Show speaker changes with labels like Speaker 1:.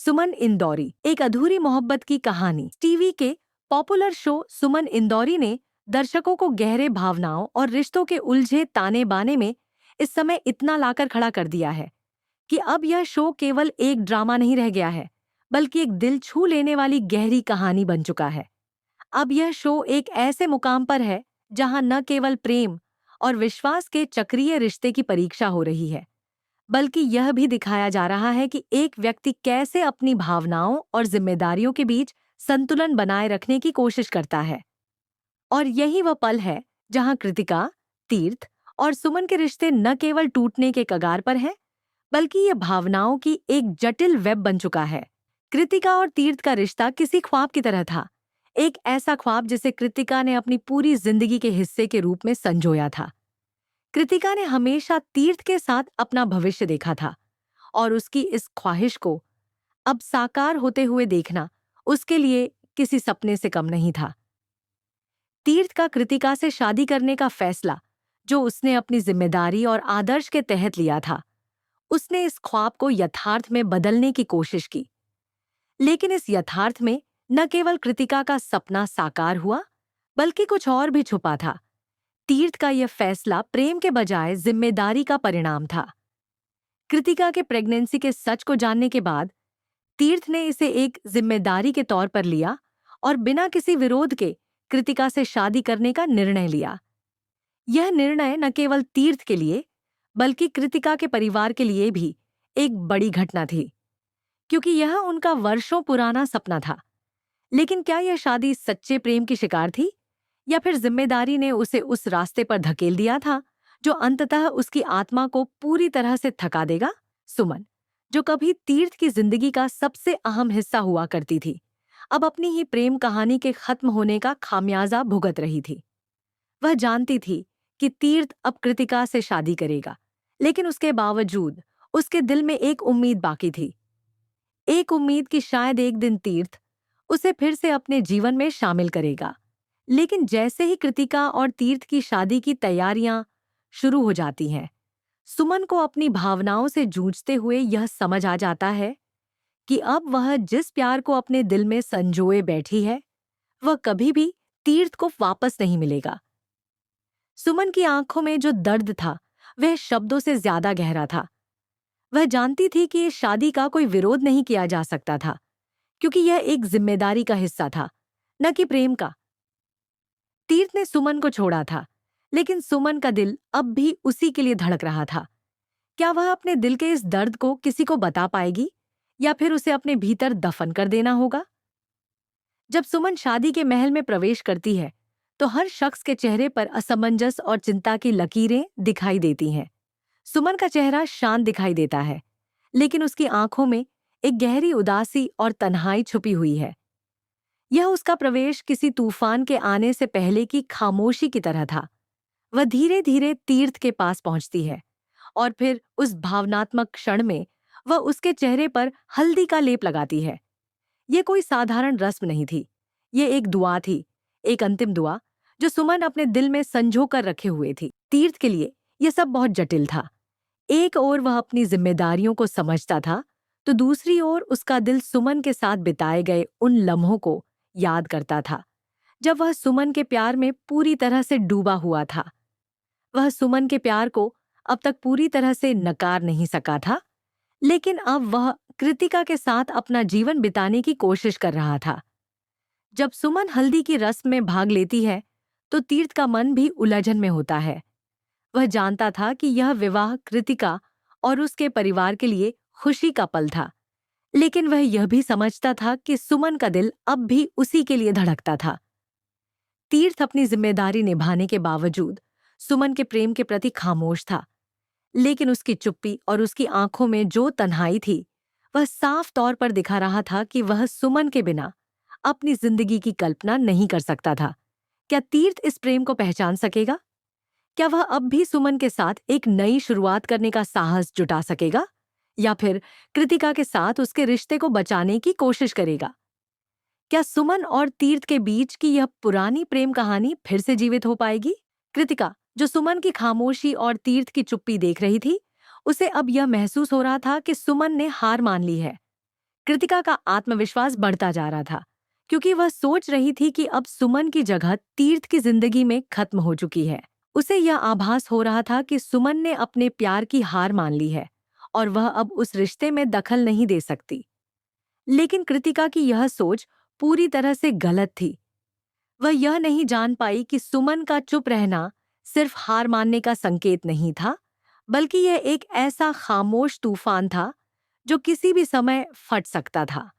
Speaker 1: सुमन इंदौरी, एक अधूरी मोहब्बत की कहानी। टीवी के पॉपुलर शो सुमन इंदौरी ने दर्शकों को गहरे भावनाओं और रिश्तों के उलझे ताने बाने में इस समय इतना लाकर खड़ा कर दिया है कि अब यह शो केवल एक ड्रामा नहीं रह गया है, बल्कि एक दिल छू लेने वाली गहरी कहानी बन चुका है। अब यह शो एक ऐसे मुकाम पर है जहां न केवल प्रेम और विश्वास के चक्रीय रिश्ते की परीक्षा हो रही है, बल्कि यह भी दिखाया जा रहा है कि एक व्यक्ति कैसे अपनी भावनाओं और जिम्मेदारियों के बीच संतुलन बनाए रखने की कोशिश करता है। और यही वह पल है जहां कृतिका, तीर्थ और सुमन के रिश्ते न केवल टूटने के कगार पर हैं, बल्कि ये भावनाओं की एक जटिल वेब बन चुका है। कृतिका और तीर्थ का रिश्ता किसी ख्वाब की तरह था, एक ऐसा ख्वाब जिसे कृतिका ने अपनी पूरी जिंदगी के हिस्से के रूप में संजोया था। कृतिका ने हमेशा तीर्थ के साथ अपना भविष्य देखा था और उसकी इस ख्वाहिश को अब साकार होते हुए देखना उसके लिए किसी सपने से कम नहीं था। तीर्थ का कृतिका से शादी करने का फैसला, जो उसने अपनी जिम्मेदारी और आदर्श के तहत लिया था, उसने इस ख्वाब को यथार्थ में बदलने की कोशिश की। लेकिन इस यथार्थ में न केवल कृतिका का सपना साकार हुआ, बल्कि कुछ और भी छुपा था। तीर्थ का यह फैसला प्रेम के बजाय जिम्मेदारी का परिणाम था। कृतिका के प्रेगनेंसी के सच को जानने के बाद तीर्थ ने इसे एक जिम्मेदारी के तौर पर लिया और बिना किसी विरोध के कृतिका से शादी करने का निर्णय लिया। यह निर्णय न केवल तीर्थ के लिए, बल्कि कृतिका के परिवार के लिए भी एक बड़ी घटना थी, क्योंकि यह उनका वर्षों पुराना सपना था। लेकिन क्या यह शादी सच्चे प्रेम की शिकार थी, या फिर जिम्मेदारी ने उसे उस रास्ते पर धकेल दिया था जो अंततः उसकी आत्मा को पूरी तरह से थका देगा? सुमन, जो कभी तीर्थ की जिंदगी का सबसे अहम हिस्सा हुआ करती थी, अब अपनी ही प्रेम कहानी के खत्म होने का खामियाजा भुगत रही थी। वह जानती थी कि तीर्थ अब कृतिका से शादी करेगा, लेकिन उसके बावजूद उसके दिल में एक उम्मीद बाकी थी। एक उम्मीद कि शायद एक दिन तीर्थ उसे फिर से अपने जीवन में शामिल करेगा। लेकिन जैसे ही कृतिका और तीर्थ की शादी की तैयारियां शुरू हो जाती हैं, सुमन को अपनी भावनाओं से जूझते हुए यह समझ आ जाता है कि अब वह जिस प्यार को अपने दिल में संजोए बैठी है, वह कभी भी तीर्थ को वापस नहीं मिलेगा। सुमन की आंखों में जो दर्द था, वह शब्दों से ज्यादा गहरा था। वह जानती थी कि इस शादी का कोई विरोध नहीं किया जा सकता था, क्योंकि यह एक जिम्मेदारी का हिस्सा था, न कि प्रेम का। तीर्थ ने सुमन को छोड़ा था, लेकिन सुमन का दिल अब भी उसी के लिए धड़क रहा था। क्या वह अपने दिल के इस दर्द को किसी को बता पाएगी, या फिर उसे अपने भीतर दफन कर देना होगा? जब सुमन शादी के महल में प्रवेश करती है, तो हर शख्स के चेहरे पर असमंजस और चिंता की लकीरें दिखाई देती हैं। सुमन का चेहरा शांत दिखाई देता है, लेकिन उसकी आंखों में एक गहरी उदासी और तन्हाई छुपी हुई है। यह उसका प्रवेश किसी तूफान के आने से पहले की खामोशी की तरह था। वह धीरे धीरे तीर्थ के पास पहुंचती है, और फिर उस भावनात्मक क्षण में वह उसके चेहरे पर हल्दी का लेप लगाती है। ये कोई साधारण रस्म नहीं थी, ये एक दुआ थी, एक अंतिम दुआ जो सुमन अपने दिल में संजो कर रखे हुए थी। तीर्थ के लिए यह सब बहुत जटिल था। एक ओर वह अपनी जिम्मेदारियों को समझता था, तो दूसरी ओर उसका दिल सुमन के साथ बिताए गए उन लम्हों को याद करता था, जब वह सुमन के प्यार में पूरी तरह से डूबा हुआ था। वह सुमन के प्यार को अब तक पूरी तरह से नकार नहीं सका था, लेकिन अब वह कृतिका के साथ अपना जीवन बिताने की कोशिश कर रहा था। जब सुमन हल्दी की रस्म में भाग लेती है, तो तीर्थ का मन भी उलझन में होता है। वह जानता था कि यह विवाह कृतिका और उसके परिवार के लिए खुशी का पल था, लेकिन वह यह भी समझता था कि सुमन का दिल अब भी उसी के लिए धड़कता था। तीर्थ अपनी जिम्मेदारी निभाने के बावजूद सुमन के प्रेम के प्रति खामोश था, लेकिन उसकी चुप्पी और उसकी आंखों में जो तन्हाई थी, वह साफ तौर पर दिखा रहा था कि वह सुमन के बिना अपनी जिंदगी की कल्पना नहीं कर सकता था। क्या तीर्थ इस प्रेम को पहचान सकेगा? क्या वह अब भी सुमन के साथ एक नई शुरुआत करने का साहस जुटा सकेगा, या फिर कृतिका के साथ उसके रिश्ते को बचाने की कोशिश करेगा? क्या सुमन और तीर्थ के बीच की यह पुरानी प्रेम कहानी फिर से जीवित हो पाएगी? कृतिका, जो सुमन की खामोशी और तीर्थ की चुप्पी देख रही थी, उसे अब यह महसूस हो रहा था कि सुमन ने हार मान ली है। कृतिका का आत्मविश्वास बढ़ता जा रहा था, क्योंकि वह सोच रही थी कि अब सुमन की जगह तीर्थ की जिंदगी में खत्म हो चुकी है। उसे यह आभास हो रहा था कि सुमन ने अपने प्यार की हार मान ली है और वह अब उस रिश्ते में दखल नहीं दे सकती। लेकिन कृतिका की यह सोच पूरी तरह से गलत थी। वह यह नहीं जान पाई कि सुमन का चुप रहना सिर्फ हार मानने का संकेत नहीं था, बल्कि यह एक ऐसा खामोश तूफान था जो किसी भी समय फट सकता था।